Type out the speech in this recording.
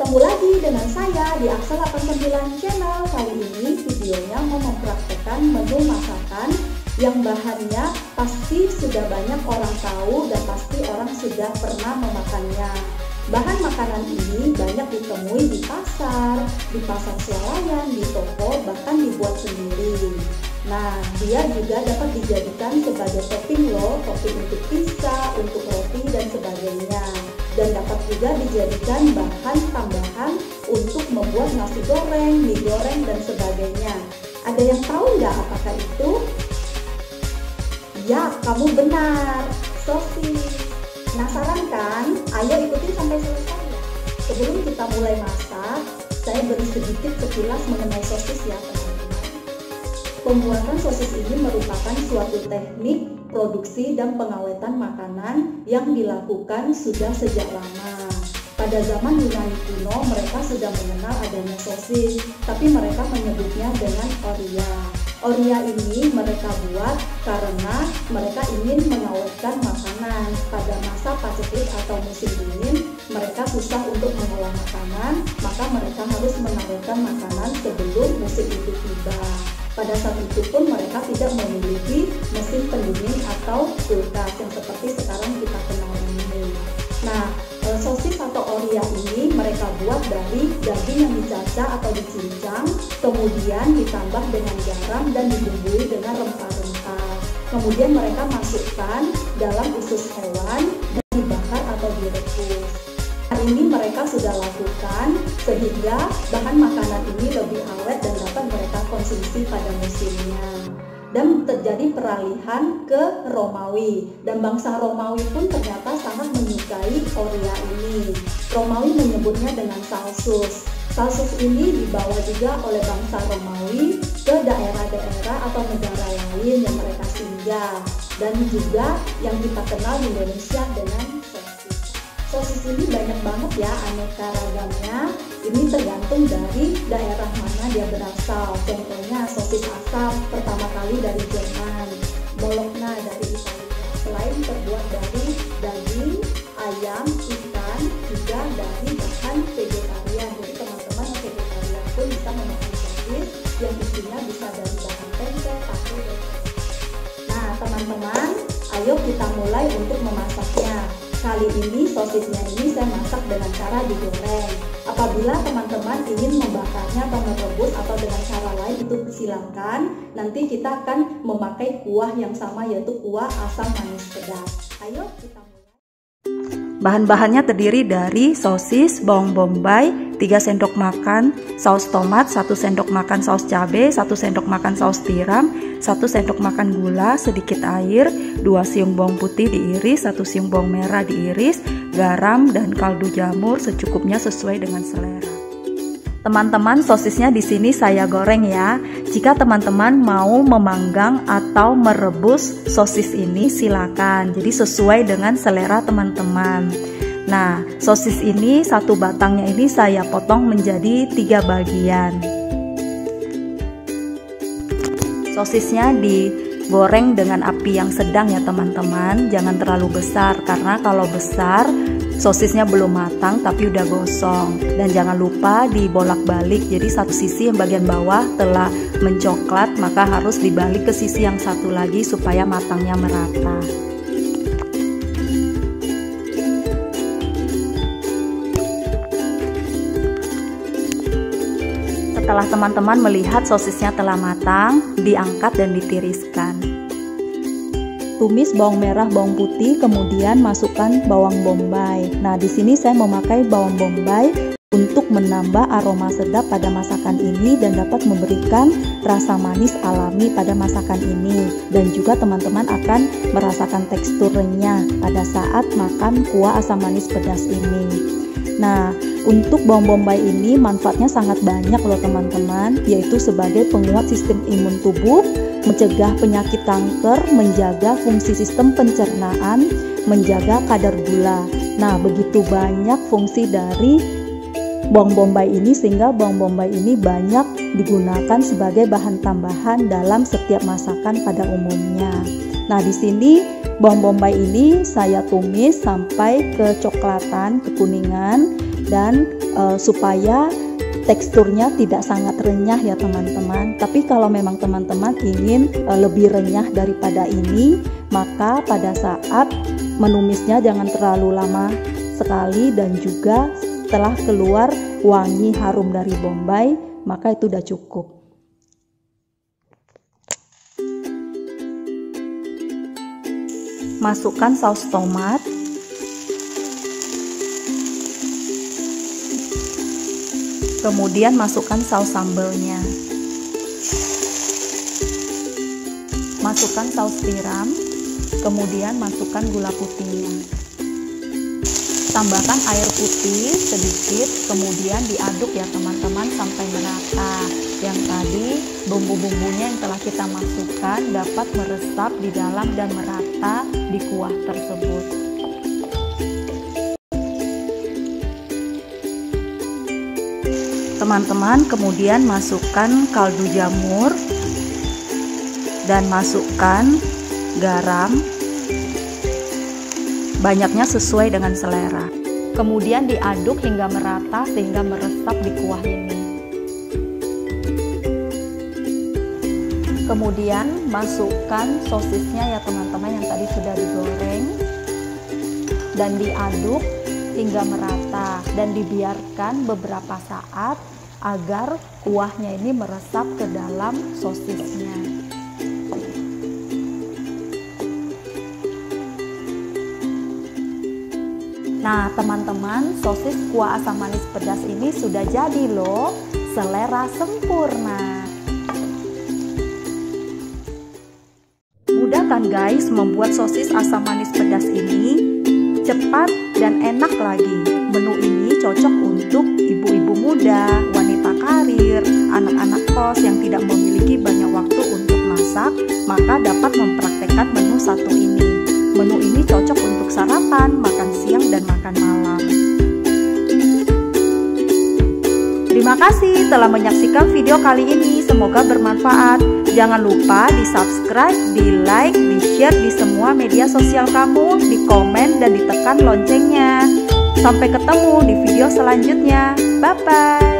Ketemu lagi dengan saya di Aksa 89 Channel. Kali ini videonya mau mempraktekkan menu masakan yang bahannya pasti sudah banyak orang tahu dan pasti orang sudah pernah memakannya. Bahan makanan ini banyak ditemui di pasar swalayan, di toko, bahkan dibuat sendiri. Nah, dia juga dapat dijadikan sebagai topping loh, topping untuk pizza, untuk roti dan sebagainya. Dan dapat juga dijadikan bahan tambahan untuk membuat nasi goreng, mie goreng dan sebagainya. Ada yang tahu nggak apakah itu? Ya, kamu benar, sosis. Penasaran kan? Ayo ikutin sampai selesai ya. Sebelum kita mulai masak, saya beri sedikit sekilas mengenai sosis ya teman-teman. Pembuatan sosis ini merupakan suatu teknik produksi dan pengawetan makanan yang dilakukan sudah sejak lama. Pada zaman Yunani kuno, mereka sudah mengenal adanya sosis, tapi mereka menyebutnya dengan oria. Oria ini mereka buat karena mereka ingin mengawetkan makanan. Pada masa Pasifik atau musim dingin, mereka susah untuk mengolah makanan, maka mereka harus mengawetkan makanan sebelum musim itu tiba. Pada saat itu pun mereka tidak memiliki mesin pendingin atau kulkas yang seperti sekarang kita kenal ini. Nah, sosis atau oria ini mereka buat dari daging yang dicacah atau dicincang, kemudian ditambah dengan garam dan dibumbui dengan rempah-rempah. Kemudian mereka masukkan dalam usus hewan dan dibakar atau direbus. Hal ini mereka sudah lakukan sehingga bahan makanan ini lebih awet dan dapat mereka konsumsi pada musimnya. Dan terjadi peralihan ke Romawi, dan bangsa Romawi pun ternyata sangat menyukai oria ini. Romawi menyebutnya dengan salsus. Salsus ini dibawa juga oleh bangsa Romawi ke daerah-daerah atau negara lain yang mereka singgah, dan juga yang kita kenal di Indonesia dengan sosis. Sosis ini banyak banget ya aneka ragamnya. Ini tergantung dari daerah mana dia berasal. Contohnya sosis asal pertama kali dari Jerman, Bologna dari Italia. Selain terbuat dari daging, ayam, ikan, juga dari bahan vegetarian. Jadi teman-teman yang vegetarian pun bisa memakan sosis yang isinya bisa dari bahan tempe, tahu, dan nah teman-teman, ayo kita mulai untuk memasaknya. Kali ini sosisnya ini saya masak dengan cara digoreng. Apabila teman-teman ingin membakarnya atau merebus atau dengan cara lain itu silakan. Nanti kita akan memakai kuah yang sama yaitu kuah asam manis pedas. Ayo kita mulai. Bahan-bahannya terdiri dari sosis, bawang bombay, 3 sendok makan saus tomat, 1 sendok makan saus cabai, 1 sendok makan saus tiram, 1 sendok makan gula, sedikit air, 2 siung bawang putih diiris, 1 siung bawang merah diiris, garam dan kaldu jamur secukupnya sesuai dengan selera. Teman-teman, sosisnya di sini saya goreng ya. Jika teman-teman mau memanggang atau merebus sosis ini silakan. Jadi sesuai dengan selera teman-teman. Nah, sosis ini satu batangnya ini saya potong menjadi 3 bagian. Sosisnya digoreng dengan api yang sedang ya teman-teman. Jangan terlalu besar karena kalau besar sosisnya belum matang tapi udah gosong. Dan jangan lupa dibolak-balik, jadi satu sisi yang bagian bawah telah mencoklat maka harus dibalik ke sisi yang satu lagi supaya matangnya merata. Setelah teman-teman melihat sosisnya telah matang, diangkat dan ditiriskan. Tumis bawang merah, bawang putih, kemudian masukkan bawang bombay. Nah, di sini saya memakai bawang bombay untuk menambah aroma sedap pada masakan ini dan dapat memberikan rasa manis alami pada masakan ini. Dan juga teman-teman akan merasakan tekstur renyah pada saat makan kuah asam manis pedas ini. Nah, untuk bawang bombay ini manfaatnya sangat banyak loh teman-teman, yaitu sebagai penguat sistem imun tubuh, mencegah penyakit kanker, menjaga fungsi sistem pencernaan, menjaga kadar gula. Nah, begitu banyak fungsi dari bawang bombay ini sehingga bawang bombay ini banyak digunakan sebagai bahan tambahan dalam setiap masakan pada umumnya. Nah, di sini bawang bombay ini saya tumis sampai kecoklatan, kekuningan, dan supaya teksturnya tidak sangat renyah ya teman-teman. Tapi kalau memang teman-teman ingin lebih renyah daripada ini, maka pada saat menumisnya jangan terlalu lama sekali, dan juga setelah keluar wangi harum dari bombay, maka itu udah cukup. Masukkan saus tomat, kemudian masukkan saus sambalnya, masukkan saus tiram, kemudian masukkan gula putihnya, tambahkan air putih sedikit, kemudian diaduk ya teman-teman sampai merata. Yang tadi bumbu-bumbunya yang telah kita masukkan dapat meresap di dalam dan merata di kuah tersebut. Teman-teman kemudian masukkan kaldu jamur dan masukkan garam, banyaknya sesuai dengan selera. Kemudian diaduk hingga merata sehingga meresap di kuah ini. Kemudian masukkan sosisnya ya teman-teman yang tadi sudah digoreng, dan diaduk hingga merata dan dibiarkan beberapa saat agar kuahnya ini meresap ke dalam sosisnya. Nah teman-teman, sosis kuah asam manis pedas ini sudah jadi loh, selera sempurna. Mudah kan guys membuat sosis asam manis pedas ini? Cepat dan enak lagi. Menu ini cocok untuk ibu-ibu muda, wanita karir, anak-anak kos yang tidak memiliki banyak waktu untuk masak, maka dapat mempraktekkan menu satu ini. Menu ini cocok untuk sarapan, makan siang, dan makan malam. Terima kasih telah menyaksikan video kali ini, semoga bermanfaat. Jangan lupa di subscribe, di like, di share di semua media sosial kamu, di komen dan ditekan loncengnya. Sampai ketemu di video selanjutnya. Bye-bye.